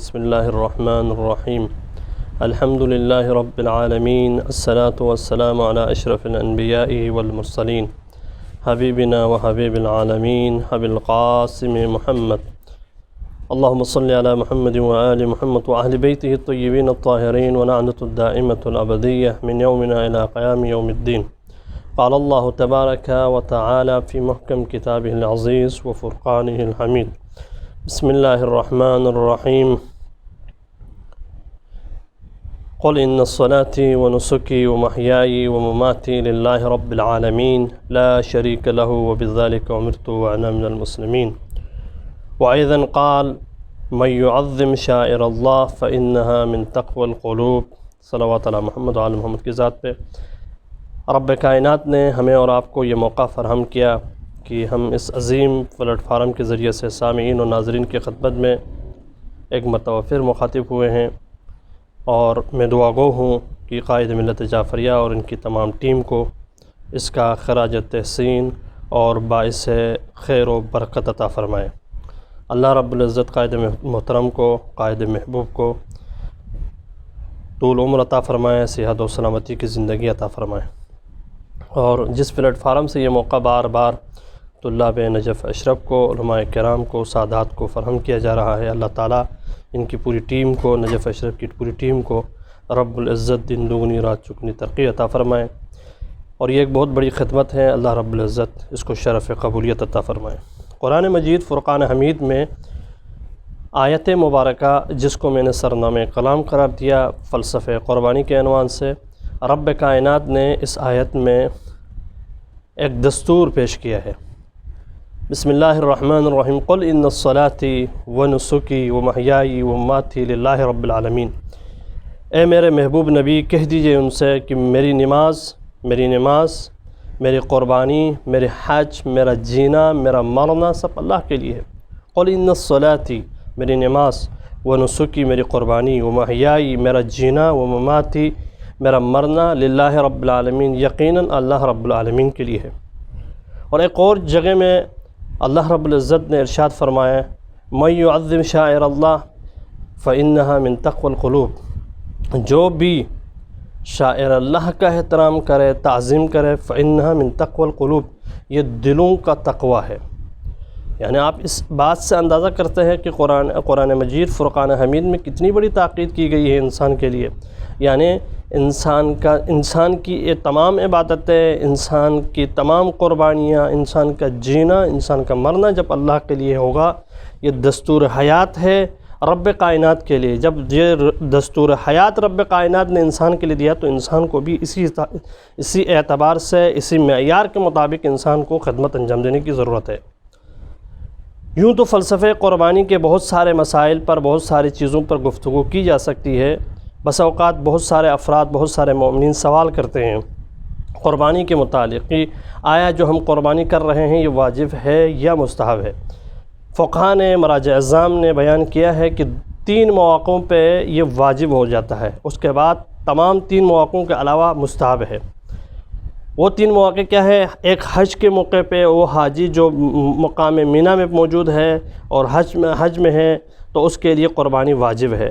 بسم اللہ الرحمن الرحیم الحمد للہ رب العالمین الصلاة والسلام علی اشرف الانبیاء والمرسلین حبیبنا و حبیب العالمین ابی القاسم محمد اللہم صلی علی محمد و آل محمد و اہل بیتہ الطیبین الطاہرین و لعنت الدائمۃ الابدیہ من یومنا الی قیام یوم الدین قال اللہ تبارک و تعالی فی محکم کتابہ العزیز و فرقانہ الحمید بسم اللہ الرحمن الرحیم قل ان الصلاة ونسکی ومحیائی ومماتی للہ رب العالمین لا شریک له وبذلک امرت وانا من المسلمین وأيضا قال من يعظم شائر اللہ فإنها من تقوى القلوب صلوات علی محمد و آل محمد کی ذات پہ رب کائنات نے ہمیں اور آپ کو یہ موقع فراہم کیا کہ ہم اس عظیم پلیٹ فارم کے ذریعے سے سامعین و ناظرین کی خدمت میں ایک مرتبہ پھر مخاطب ہوئے ہیں، اور میں دعا گو ہوں کہ قائد ملت جعفریہ اور ان کی تمام ٹیم کو اس کا خراج تحسین اور باعث خیر و برکت عطا فرمائے۔ اللہ رب العزت قائد محترم کو، قائد محبوب کو طول عمر عطا فرمائے، صحت و سلامتی کی زندگی عطا فرمائے، اور جس پلیٹ فارم سے یہ موقع بار بار طلاب نجف اشرف کو، علماء کرام کو، سادات کو فراہم کیا جا رہا ہے، اللہ تعالیٰ ان کی پوری ٹیم کو، نجف اشرف کی پوری ٹیم کو رب العزت دن دگنی رات چگنی ترقی عطا فرمائے، اور یہ ایک بہت بڑی خدمت ہے، اللہ رب العزت اس کو شرف قبولیت عطا فرمائے۔ قرآن مجید فرقان حمید میں آیت مبارکہ جس کو میں نے سرنامہ کلام قرار دیا فلسفہ قربانی کے عنوان سے، رب کائنات نے اس آیت میں ایک دستور پیش کیا ہے۔ بسم اللہ الرحمن الرحیم قل ان الصلاة ونسکی ومحیائی ومماتی للہ رب العالمین۔ اے میرے محبوب نبی کہہ دیجئے ان سے کہ میری نماز، میری قربانی، میرے حج، میرا جینا، میرا مرنا سب اللہ کے لیے ہے۔ قل ان الصلاة میری نماز، ونسکی میری قربانی، ومحیائی میرا جینا، ومماتی میرا مرنا للہ رب العالمین یقیناً اللہ رب العالمین کے لیے ہے۔ اور ایک اور جگہ میں اللہ رب العزت نے ارشاد فرمایا من يعظم شائر اللہ فإنها من تقوى القلوب، جو بھی شاعر اللہ کا احترام کرے، تعظیم کرے، فإنها من تقوى القلوب، یہ دلوں کا تقوی ہے۔ یعنی آپ اس بات سے اندازہ کرتے ہیں کہ قرآن مجید فرقان حمید میں کتنی بڑی تاکید کی گئی ہے انسان کے لیے، یعنی انسان کی یہ تمام عبادتیں، انسان کی تمام قربانیاں، انسان کا جینا، انسان کا مرنا جب اللہ کے لیے ہوگا، یہ دستور حیات ہے رب کائنات کے لیے۔ جب یہ دستور حیات رب کائنات نے انسان کے لیے دیا تو انسان کو بھی اسی اعتبار سے، اسی معیار کے مطابق انسان کو خدمت انجام دینے کی ضرورت ہے۔ یوں تو فلسفہ قربانی کے بہت سارے مسائل پر، بہت ساری چیزوں پر گفتگو کی جا سکتی ہے۔ بس اوقات بہت سارے افراد، بہت سارے مومنین سوال کرتے ہیں قربانی کے متعلق کہ آیا جو ہم قربانی کر رہے ہیں یہ واجب ہے یا مستحب ہے۔ فقہاء نے، مراجع اعظام نے بیان کیا ہے کہ 3 مواقعوں پہ یہ واجب ہو جاتا ہے، اس کے بعد تمام 3 مواقعوں کے علاوہ مستحب ہے۔ وہ 3 مواقع کیا ہے؟ ایک حج کے موقع پہ وہ حاجی جو مقام مینا میں موجود ہے اور حج میں ہے تو اس کے لیے قربانی واجب ہے۔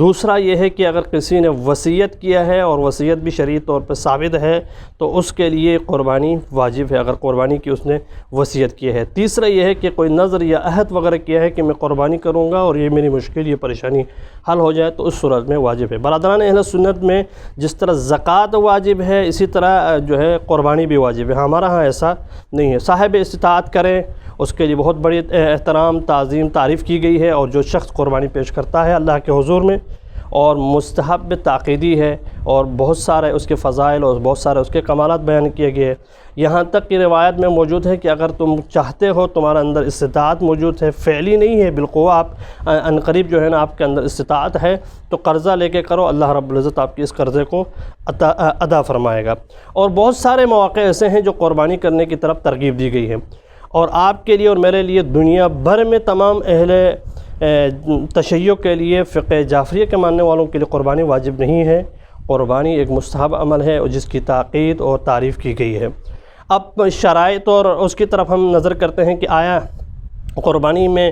دوسرا یہ ہے کہ اگر کسی نے وصیت کیا ہے اور وصیت بھی شرعی طور پہ ثابت ہے تو اس کے لیے قربانی واجب ہے، اگر قربانی کی اس نے وصیت کی ہے۔ تیسرا یہ ہے کہ کوئی نظر یا عہد وغیرہ کیا ہے کہ میں قربانی کروں گا اور یہ میری مشکل، یہ پریشانی حل ہو جائے تو اس صورت میں واجب ہے۔ برادران اہل سنت میں جس طرح زکوٰۃ واجب ہے اسی طرح جو ہے قربانی بھی واجب ہے۔ ہمارا ہاں ایسا نہیں ہے، صاحب استطاعت کریں، اس کے لیے بہت بڑی احترام، تعظیم، تعریف کی گئی ہے، اور جو شخص قربانی پیش کرتا ہے اللہ کے حضور میں اور مستحب تاکیدی ہے، اور بہت سارے اس کے فضائل اور بہت سارے اس کے کمالات بیان کیے گئے۔ یہاں تک کہ روایت میں موجود ہے کہ اگر تم چاہتے ہو، تمہارے اندر استطاعت موجود ہے، فعلی نہیں ہے، بالقوہ آپ عنقریب جو ہے نا آپ کے اندر استطاعت ہے تو قرضہ لے کے کرو، اللہ رب العزت آپ کی اس قرضے کو ادا فرمائے گا۔ اور بہت سارے مواقع ایسے ہیں جو قربانی کرنے کی طرف ترغیب دی گئی ہے، اور آپ کے لیے اور میرے لیے، دنیا بھر میں تمام اہل تشیع کے لیے، فقہ جعفریہ کے ماننے والوں کے لیے قربانی واجب نہیں ہے۔ قربانی ایک مستحب عمل ہے اور جس کی تاکید اور تعریف کی گئی ہے۔ اب شرائط اور اس کی طرف ہم نظر کرتے ہیں کہ آیا قربانی میں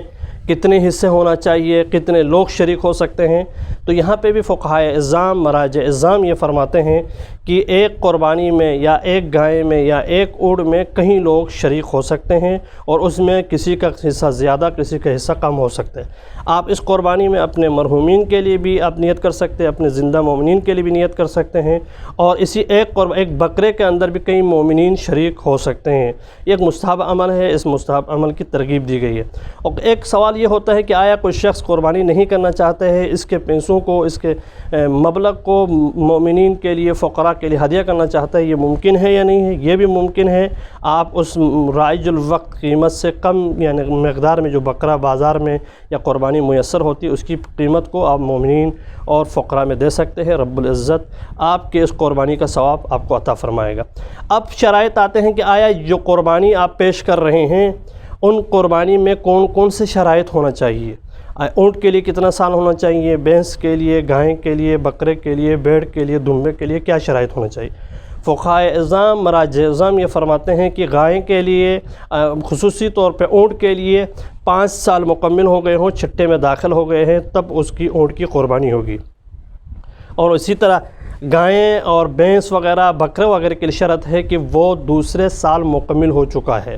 کتنے حصے ہونا چاہیے، کتنے لوگ شریک ہو سکتے ہیں. تو یہاں پہ بھی فقہائے اعظام، مراجع اعظام یہ فرماتے ہیں کہ ایک قربانی میں یا ایک گائے میں یا ایک اونٹ میں کہیں لوگ شریک ہو سکتے ہیں، اور اس میں کسی کا حصہ زیادہ کسی کا حصہ کم ہو سکتا ہے. آپ اس قربانی میں اپنے مرحومین کے لیے بھی آپ نیت کر سکتے ہیں، اپنے زندہ مومنین کے لیے بھی نیت کر سکتے ہیں، اور اسی ایک بکرے کے اندر بھی کئی مومنین شریک ہو سکتے ہیں. یہ ایک مستحب عمل ہے، اس مستحب عمل کی ترغیب دی گئی ہے. اور ایک سوال یہ ہوتا ہے کہ آیا کوئی شخص قربانی نہیں کرنا چاہتا ہے، اس کے پیسوں کو، اس کے مبلغ کو مومنین کے لیے، فقراء کے لیے ہدیہ کرنا چاہتا ہے، یہ ممکن ہے یا نہیں ہے؟ یہ بھی ممکن ہے. آپ اس رائج الوقت قیمت سے کم یعنی مقدار میں جو بکرا بازار میں یا قربانی میسر ہوتی ہے اس کی قیمت کو آپ مومنین اور فقراء میں دے سکتے ہیں. رب العزت آپ کے اس قربانی کا ثواب آپ کو عطا فرمائے گا. اب شرائط آتے ہیں کہ آیا جو قربانی آپ پیش کر رہے ہیں ان قربانی میں کون کون سے شرائط ہونا چاہیے؟ اونٹ کے لیے کتنا سال ہونا چاہیے، بھینس کے لیے، گائے کے لیے، بکرے کے لیے، بھیڑ کے لیے، دمبے کے لیے کیا شرائط ہونا چاہیے؟ فقہائے اعظام، مراجع اعظام یہ فرماتے ہیں کہ گائے کے لیے، خصوصی طور پہ اونٹ کے لیے 5 سال مکمل ہو گئے ہوں، چھٹے میں داخل ہو گئے ہیں، تب اس کی اونٹ کی قربانی ہوگی. اور اسی طرح گائیں اور بھینس وغیرہ، بکرے وغیرہ کی شرط ہے کہ وہ دوسرے سال مکمل ہو چکا ہے.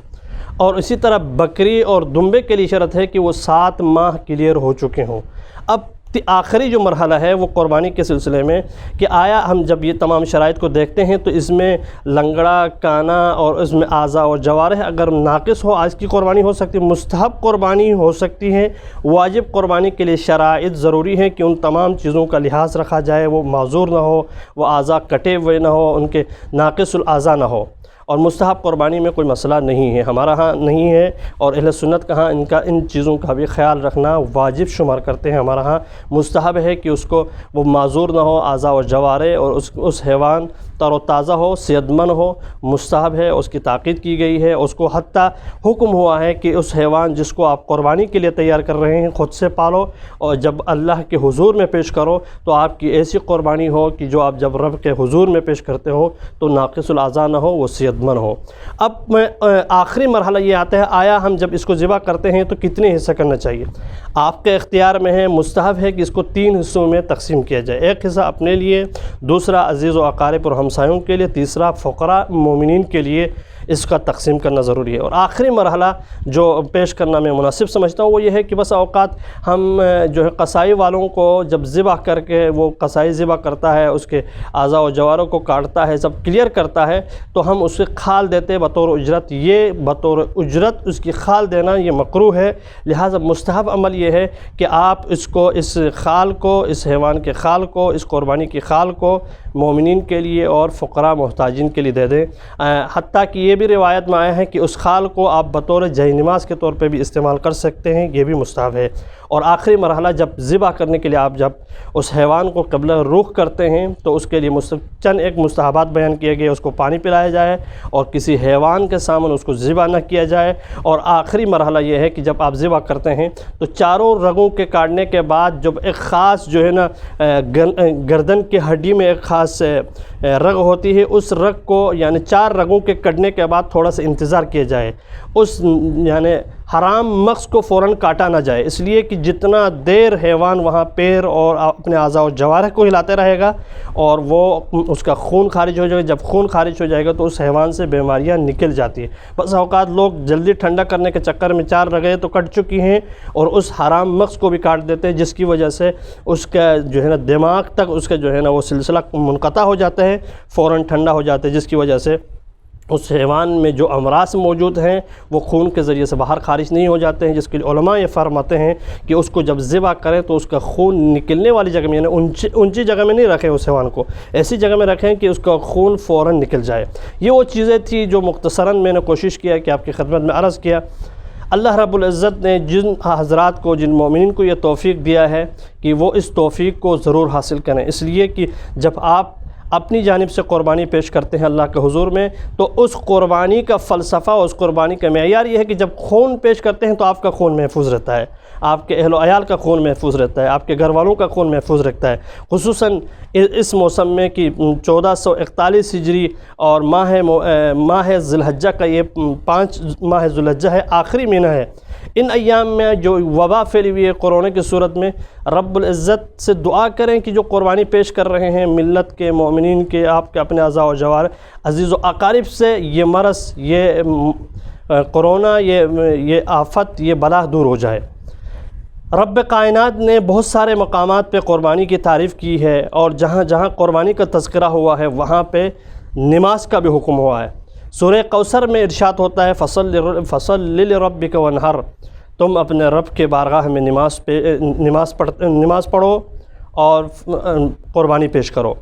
اور اسی طرح بکری اور دمبے کے لیے شرط ہے کہ وہ 7 ماہ کلیئر ہو چکے ہوں. اب آخری جو مرحلہ ہے وہ قربانی کے سلسلے میں کہ آیا ہم جب یہ تمام شرائط کو دیکھتے ہیں تو اس میں لنگڑا، کانا اور اس میں اعضاء اور جوارح اگر ناقص ہو آج کی قربانی ہو سکتی ہے، مستحب قربانی ہو سکتی ہے. واجب قربانی کے لیے شرائط ضروری ہے کہ ان تمام چیزوں کا لحاظ رکھا جائے، وہ معذور نہ ہو، وہ اعضاء کٹے ہوئے نہ ہو، ان کے ناقص الاعضاء نہ ہو. اور مستحب قربانی میں کوئی مسئلہ نہیں ہے، ہمارا ہاں نہیں ہے، اور اہل سنت کا ہاں ان چیزوں کا بھی خیال رکھنا واجب شمار کرتے ہیں. ہمارا ہاں مستحب ہے کہ اس کو وہ معذور نہ ہو، اعضاء و جوارح، اور اس حیوان تر و تازہ ہو، صحت مند ہو. مستحب ہے، اس کی تاکید کی گئی ہے. اس کو حتیٰ حکم ہوا ہے کہ اس حیوان جس کو آپ قربانی کے لیے تیار کر رہے ہیں خود سے پالو، اور جب اللہ کے حضور میں پیش کرو تو آپ کی ایسی قربانی ہو کہ جو آپ جب رب کے حضور میں پیش کرتے ہو تو ناقص الاعضاء نہ ہو، وہ صحت مند ہو. اب آخری مرحلہ یہ آتا ہے آیا ہم جب اس کو ذبح کرتے ہیں تو کتنے حصہ کرنا چاہیے؟ آپ کے اختیار میں ہے. مستحب ہے کہ اس کو 3 حصوں میں تقسیم کیا جائے. ایک حصہ اپنے لیے، دوسرا عزیز و اقارب اور ہمسایوں کے لیے، تیسرا فقراء مومنین کے لیے اس کا تقسیم کرنا ضروری ہے. اور آخری مرحلہ جو پیش کرنا میں مناسب سمجھتا ہوں وہ یہ ہے کہ بس اوقات ہم جو ہے قصائی والوں کو جب ذبح کر کے وہ قصائی ذبح کرتا ہے، اس کے اعضاء و جوارح کو کاٹتا ہے، سب کلیئر کرتا ہے تو ہم اسے کھال دیتے بطور اجرت. یہ بطور اجرت اس کی کھال دینا یہ مکروہ ہے. لہٰذا مستحب عمل یہ ہے کہ آپ اس کو، اس کھال کو، اس حیوان کے کھال کو، اس قربانی کی کھال کو مومنین کے لیے اور فقراء محتاجین کے لیے دے دیں. حتیٰ کہ یہ بھی روایت میں آیا ہے کہ اس کھال کو آپ بطور جائے نماز کے طور پہ بھی استعمال کر سکتے ہیں، یہ بھی مستحب ہے. اور آخری مرحلہ جب ذبح کرنے کے لیے آپ جب اس حیوان کو قبلہ رخ کرتے ہیں تو اس کے لیے چند ایک مستحبات بیان کیے گئے. اس کو پانی پلایا جائے اور کسی حیوان کے سامنے اس کو ذبح نہ کیا جائے. اور آخری مرحلہ یہ ہے کہ جب آپ ذبح کرتے ہیں تو چاروں رگوں کے کاٹنے کے بعد جب ایک خاص جو ہے نا گردن کی ہڈی میں ایک خاص رگ ہوتی ہے، اس رگ کو یعنی 4 رگوں کے کٹنے کے بعد تھوڑا سا انتظار کیا جائے. اس یعنی حرام مغز کو فوراً کاٹا نہ جائے، اس لیے کہ جتنا دیر حیوان وہاں پیر اور اپنے اعضاء و جوارح کو ہلاتے رہے گا اور وہ اس کا خون خارج ہو جائے گا. جب خون خارج ہو جائے گا تو اس حیوان سے بیماریاں نکل جاتی ہیں. بس اوقات لوگ جلدی ٹھنڈا کرنے کے چکر میں 4 رگیں تو کٹ چکی ہیں اور اس حرام مغز کو بھی کاٹ دیتے ہیں، جس کی وجہ سے اس کا جو ہے نا دماغ تک اس کا جو ہے نا وہ سلسلہ منقطع ہو جاتا ہے، فوراً ٹھنڈا ہو جاتا ہے، جس کی وجہ سے اس حیوان میں جو امراض موجود ہیں وہ خون کے ذریعے سے باہر خارج نہیں ہو جاتے ہیں. جس کے لیے علماء یہ فرماتے ہیں کہ اس کو جب ذبح کریں تو اس کا خون نکلنے والی جگہ میں یعنی اونچی جگہ میں نہیں رکھیں، اس حیوان کو ایسی جگہ میں رکھیں کہ اس کا خون فوراً نکل جائے. یہ وہ چیزیں تھیں جو مختصراً میں نے کوشش کیا کہ آپ کی خدمت میں عرض کیا. اللہ رب العزت نے جن حضرات کو، جن مومنین کو یہ توفیق دیا ہے کہ وہ اس توفیق کو ضرور حاصل کریں، اس لیے کہ جب آپ اپنی جانب سے قربانی پیش کرتے ہیں اللہ کے حضور میں تو اس قربانی کا فلسفہ، اس قربانی کا معیار یہ ہے کہ جب خون پیش کرتے ہیں تو آپ کا خون محفوظ رہتا ہے، آپ کے اہل و عیال کا خون محفوظ رہتا ہے، آپ کے گھر والوں کا خون محفوظ رکھتا ہے. خصوصاً اس موسم میں کہ 1441 ہجری اور ماہ ذی الحجہ کا یہ 5 ماہ ذی الحجہ ہے، آخری مہینہ ہے. ان ایام میں جو وبا پھیلی ہوئی ہے کورونا کی صورت میں، رب العزت سے دعا کریں کہ جو قربانی پیش کر رہے ہیں ملت کے مومنین کے، آپ کے اپنے اعضاء و جوار عزیز و اقارب سے یہ مرض، یہ کورونا، یہ آفت، یہ بلا دور ہو جائے۔ رب کائنات نے بہت سارے مقامات پہ قربانی کی تعریف کی ہے، اور جہاں جہاں قربانی کا تذکرہ ہوا ہے وہاں پہ نماز کا بھی حکم ہوا ہے۔ سورہ کوثر میں ارشاد ہوتا ہے فصل لربک وانحر، تم اپنے رب کے بارگاہ میں نماز پڑھو اور قربانی پیش کرو۔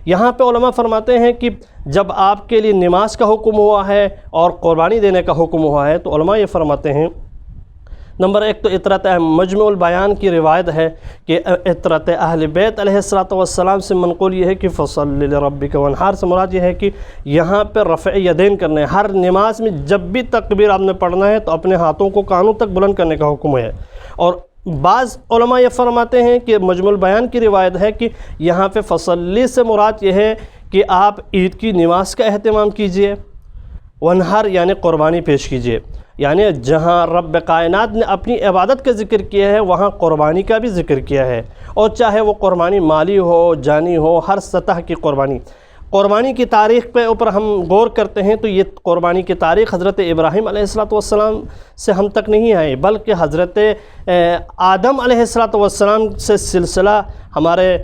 یہاں پہ علماء فرماتے ہیں کہ جب آپ کے لیے نماز کا حکم ہوا ہے اور قربانی دینے کا حکم ہوا ہے تو علماء یہ فرماتے ہیں، نمبر ایک تو اطرت مجمع البیان کی روایت ہے کہ اطرت اہل بیت علیہ السلام سے منقول یہ ہے کہ فصل لربک وانحر سے مراد یہ ہے کہ یہاں پہ رفع یدین کرنے، ہر نماز میں جب بھی تکبیر آپ نے پڑھنا ہے تو اپنے ہاتھوں کو کانوں تک بلند کرنے کا حکم ہے۔ اور بعض علماء یہ فرماتے ہیں کہ مجمع البیان کی روایت ہے کہ یہاں پہ فصلی سے مراد یہ ہے کہ آپ عید کی نماز کا اہتمام کیجئے، وانحر یعنی قربانی پیش کیجئے، یعنی جہاں رب کائنات نے اپنی عبادت کا ذکر کیا ہے وہاں قربانی کا بھی ذکر کیا ہے، اور چاہے وہ قربانی مالی ہو، جانی ہو، ہر سطح کی قربانی۔ قربانی کی تاریخ پہ اوپر ہم غور کرتے ہیں تو یہ قربانی کی تاریخ حضرت ابراہیم علیہ السلام سے ہم تک نہیں آئی، بلکہ حضرت آدم علیہ السلام سے سلسلہ ہمارے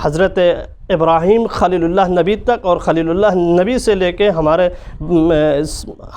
حضرت ابراہیم خلیل اللہ نبی تک، اور خلیل اللہ نبی سے لے کے ہمارے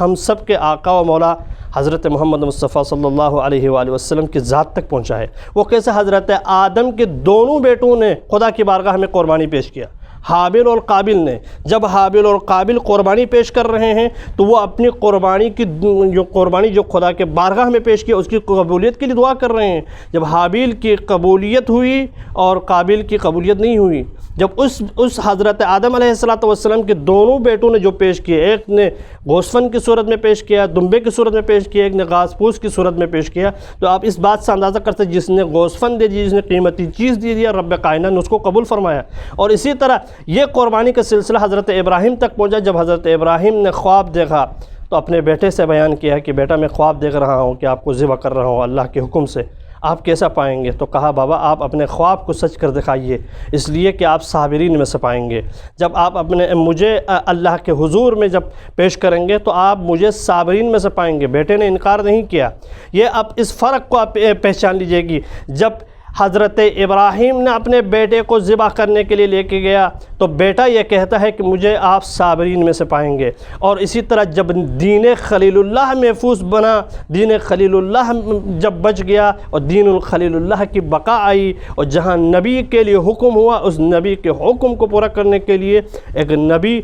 ہم سب کے آقا و مولا حضرت محمد مصطفیٰ صلی اللہ علیہ وآلہ وسلم کی ذات تک پہنچا ہے۔ وہ کیسے؟ حضرت آدم کے دونوں بیٹوں نے خدا کی بارگاہ میں قربانی پیش کیا، حابیل اور قابل نے۔ جب حابیل اور قابل قربانی پیش کر رہے ہیں تو وہ اپنی قربانی جو خدا کے بارگاہ میں پیش کیا اس کی قبولیت کے لیے دعا کر رہے ہیں۔ جب حابیل کی قبولیت ہوئی اور قابل کی قبولیت نہیں ہوئی، جب اس حضرت آدم علیہ السلام کے دونوں بیٹوں نے جو پیش کیے، ایک نے گوسفند کی صورت میں پیش کیا، دمبے کی صورت میں پیش کیا، ایک نے گھاس پھوس کی صورت میں پیش کیا، تو آپ اس بات سے اندازہ کرتے ہیں جس نے گوسفند دے دی، جس نے قیمتی چیز دے دیا، رب کائنات نے اس کو قبول فرمایا۔ اور اسی طرح یہ قربانی کا سلسلہ حضرت ابراہیم تک پہنچا۔ جب حضرت ابراہیم نے خواب دیکھا تو اپنے بیٹے سے بیان کیا کہ بیٹا میں خواب دیکھ رہا ہوں کہ آپ کو ذبح کر رہا ہوں اللہ کے حکم سے، آپ کیسا پائیں گے؟ تو کہا بابا آپ اپنے خواب کو سچ کر دکھائیے، اس لیے کہ آپ صابرین میں سے پائیں گے۔ جب آپ مجھے اللہ کے حضور میں جب پیش کریں گے تو آپ مجھے صابرین میں سے پائیں گے۔ بیٹے نے انکار نہیں کیا۔ یہ اب اس فرق کو آپ پہچان لیجئے گی، جب حضرت ابراہیم نے اپنے بیٹے کو ذبح کرنے کے لیے لے کے گیا تو بیٹا یہ کہتا ہے کہ مجھے آپ صابرین میں سے پائیں گے۔ اور اسی طرح جب دین خلیل اللہ محفوظ بنا، دین خلیل اللہ جب بچ گیا اور دین الخلیل اللہ کی بقا آئی، اور جہاں نبی کے لیے حکم ہوا اس نبی کے حکم کو پورا کرنے کے لیے ایک نبی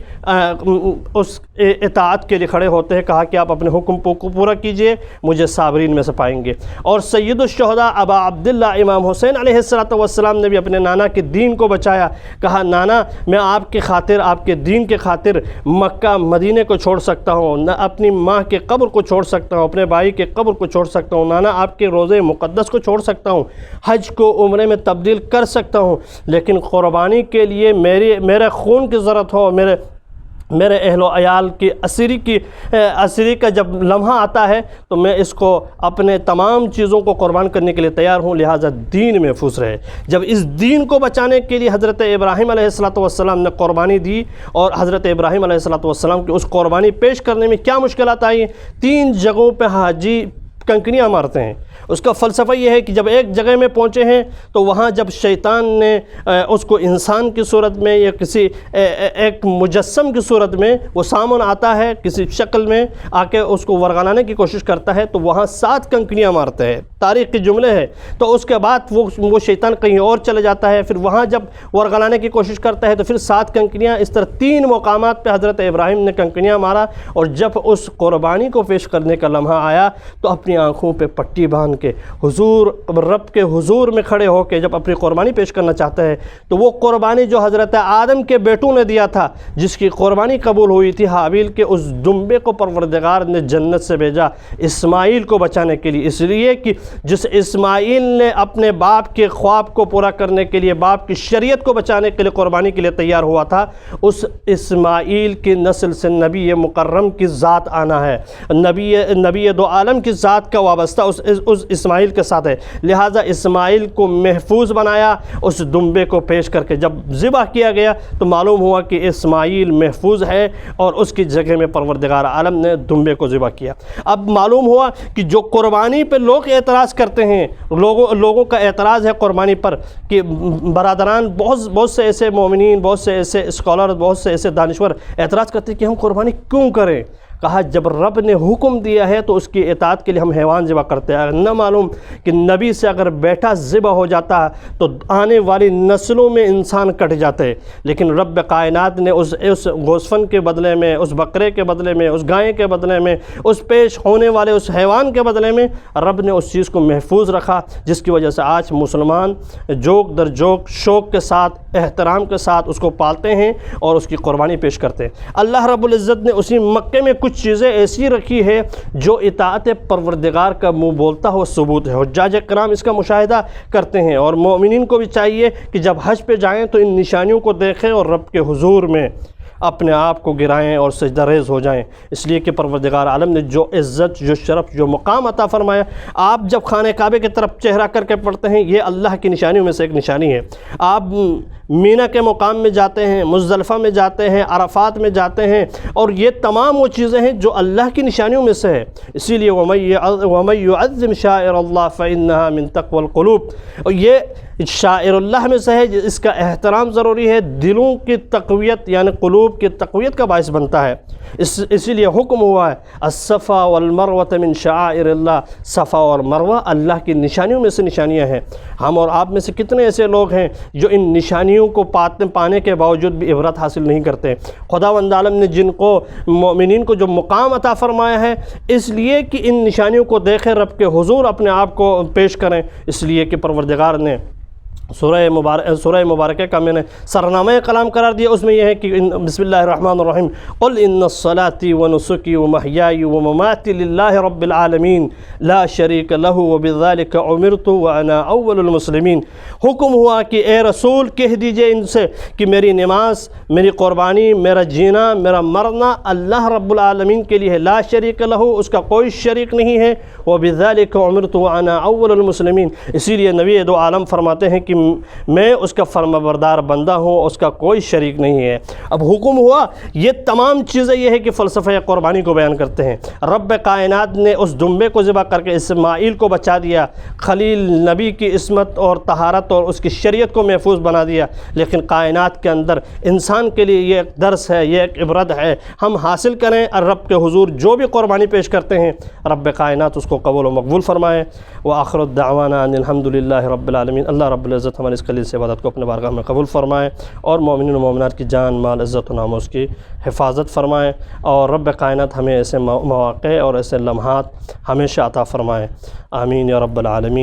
اس اطاعت کے لیے کھڑے ہوتے ہیں، کہا کہ آپ اپنے حکم کو پورا کیجئے، مجھے صابرین میں سے پائیں گے۔ اور سید الشہداء ابا عبداللہ امام حسین علیہ السلام نے بھی اپنے نانا کے دین کو بچایا، کہا نانا میں آپ کی خاطر، آپ کے دین کے خاطر مکہ مدینے کو چھوڑ سکتا ہوں، نہ اپنی ماں کے قبر کو چھوڑ سکتا ہوں، اپنے بھائی کے قبر کو چھوڑ سکتا ہوں، نانا آپ کے روضے مقدس کو چھوڑ سکتا ہوں، حج کو عمرے میں تبدیل کر سکتا ہوں، لیکن قربانی کے لیے میرے خون کی ضرورت ہو، میرے اہل و عیال کی اسیری کا جب لمحہ آتا ہے تو میں اس کو اپنے تمام چیزوں کو قربان کرنے کے لیے تیار ہوں، لہٰذا دین محفوظ رہے۔ جب اس دین کو بچانے کے لیے حضرت ابراہیم علیہ السلام نے قربانی دی، اور حضرت ابراہیم علیہ السلام کی اس قربانی پیش کرنے میں کیا مشکلات آئی؟ 3 جگہوں پہ حاجی کنکریاں مارتے ہیں۔ اس کا فلسفہ یہ ہے کہ جب ایک جگہ میں پہنچے ہیں تو وہاں جب شیطان نے اس کو انسان کی صورت میں یا کسی ایک مجسم کی صورت میں وہ سامنے آتا ہے، کسی شکل میں آ کے اس کو ورغلانے کی کوشش کرتا ہے، تو وہاں 7 کنکریاں مارتے ہیں، تاریخ کے جملے ہے۔ تو اس کے بعد وہ شیطان کہیں اور چلے جاتا ہے، پھر وہاں جب ورغلانے کی کوشش کرتا ہے تو پھر 7 کنکریاں، اس طرح 3 مقامات پہ حضرت ابراہیم نے کنکریاں مارا، اور جب اس قربانی کو پیش کرنے کا لمحہ آیا تو اپنی آنکھوں پہ پٹی باندھ کے حضور رب کے حضور میں کھڑے ہو کے جب اپنی قربانی پیش کرنا چاہتا ہے تو وہ قربانی جو حضرت آدم کے بیٹوں نے دیا تھا، جس کی قربانی قبول ہوئی تھی، حابیل کے اس دمبے کو پروردگار نے جنت سے بھیجا اسماعیل کو بچانے کے لیے، اس لیے کہ جس اسماعیل نے اپنے باپ کے خواب کو پورا کرنے کے لیے، باپ کی شریعت کو بچانے کے لیے قربانی کے لیے تیار ہوا تھا، اس اسماعیل کی نسل سے نبی مکرم کی ذات آنا ہے، نبی دو عالم کی ذات ذات کا وابستہ اس اسماعیل کے ساتھ ہے، لہٰذا اسماعیل کو محفوظ بنایا اس دمبے کو پیش کر کے۔ جب ذبح کیا گیا تو معلوم ہوا کہ اسماعیل محفوظ ہے اور اس کی جگہ میں پروردگار عالم نے دمبے کو ذبح کیا۔ اب معلوم ہوا کہ جو قربانی پہ لوگ اعتراض کرتے ہیں، لوگوں کا اعتراض ہے قربانی پر کہ برادران بہت سے ایسے مومنین، بہت سے ایسے اسکالر، بہت سے ایسے دانشور اعتراض کرتے ہیں کہ ہم قربانی کیوں کریں؟ کہا جب رب نے حکم دیا ہے تو اس کی اطاعت کے لیے ہم حیوان ذبح کرتے ہیں۔ نہ معلوم کہ نبی سے اگر بیٹا ذبح ہو جاتا تو آنے والی نسلوں میں انسان کٹ جاتے، لیکن رب کائنات نے اس گوسفند کے بدلے میں، اس بکرے کے بدلے میں، اس گائے کے بدلے میں، اس پیش ہونے والے اس حیوان کے بدلے میں رب نے اس چیز کو محفوظ رکھا، جس کی وجہ سے آج مسلمان جوک در جوک شوق کے ساتھ، احترام کے ساتھ اس کو پالتے ہیں اور اس کی قربانی پیش کرتے ہیں۔ اللہ رب العزت نے اسی مکے میں کچھ چیزیں ایسی رکھی ہے جو اطاعت پروردگار کا منہ بولتا ہوا ثبوت ہے۔ حجاج کرام اس کا مشاہدہ کرتے ہیں، اور مومنین کو بھی چاہیے کہ جب حج پہ جائیں تو ان نشانیوں کو دیکھیں اور رب کے حضور میں اپنے آپ کو گرائیں اور سجدہ ریز ہو جائیں، اس لیے کہ پروردگار عالم نے جو عزت، جو شرف، جو مقام عطا فرمایا۔ آپ جب خانہ کعبے کی طرف چہرہ کر کے پڑھتے ہیں، یہ اللہ کی نشانیوں میں سے ایک نشانی ہے۔ آپ مینا کے مقام میں جاتے ہیں، مزدلفہ میں جاتے ہیں، عرفات میں جاتے ہیں، اور یہ تمام وہ چیزیں ہیں جو اللہ کی نشانیوں میں سے ہے۔ اسی لیے وَمَن يُعَظِّمْ شَعَائِرَ اللَّهِ فَإِنَّهَا مِن تَقْوَى الْقُلُوبِ، اور یہ شاعر اللہ میں سے ہے، اس کا احترام ضروری ہے، دلوں کی تقویت یعنی قلوب کی تقویت کا باعث بنتا ہے۔ اسی لیے حکم ہوا ہے الصفا والمروہ من شعائر اللہ، صفا اور مروہ اللہ کی نشانیوں میں سے نشانیاں ہیں۔ ہم اور آپ میں سے کتنے ایسے لوگ ہیں جو ان نشانیوں کو پانے کے باوجود بھی عبرت حاصل نہیں کرتے؟ خداوند عالم نے جن کو مومنین کو جو مقام عطا فرمایا ہے، اس لیے کہ ان نشانیوں کو دیکھیں، رب کے حضور اپنے آپ کو پیش کریں، اس لیے کہ پروردگار نے سورہ مبارکہ کا میں نے سرنامہ کلام قرار دیا، اس میں یہ ہے کہ بسم اللہ الرحمن الرحیم قل ان الصلاۃ ونسکی ومحیای ومماتی للہ رب العالمین لا شریک لہ وبذلک امرت وانا اول المسلمین۔ حکم ہوا کہ اے رسول کہہ دیجئے ان سے کہ میری نماز، میری قربانی، میرا جینا، میرا مرنا اللہ رب العالمین کے لیے ہے، لا شریک لہ، اس کا کوئی شریک نہیں ہے، وبذلک امرت وانا اول المسلمین۔ اسی لیے نبی دو عالم فرماتے ہیں کہ میں اس کا فرمانبردار بندہ ہوں، اس کا کوئی شریک نہیں ہے۔ اب حکم ہوا، یہ تمام چیزیں یہ ہے کہ فلسفہ قربانی کو بیان کرتے ہیں۔ رب کائنات نے اس دمبے کو ذبح کر کے اسماعیل کو بچا دیا، خلیل نبی کی عصمت اور طہارت اور اس کی شریعت کو محفوظ بنا دیا، لیکن کائنات کے اندر انسان کے لیے یہ ایک درس ہے، یہ ایک عبرت ہے، ہم حاصل کریں اور رب کے حضور جو بھی قربانی پیش کرتے ہیں رب کائنات اس کو قبول و مقبول فرمائے۔ وآخر الدعوانا ان الحمد للہ رب العالمین۔ اللہ رب العزت ہماری اس قلیل سے عبادت کو اپنے بارگاہ میں قبول فرمائے اور مومنین و مومنات کی جان، مال، عزت و ناموس کی حفاظت فرمائے، اور رب کائنات ہمیں ایسے مواقع اور ایسے لمحات ہمیشہ عطا فرمائے۔ آمین یا رب العالمین۔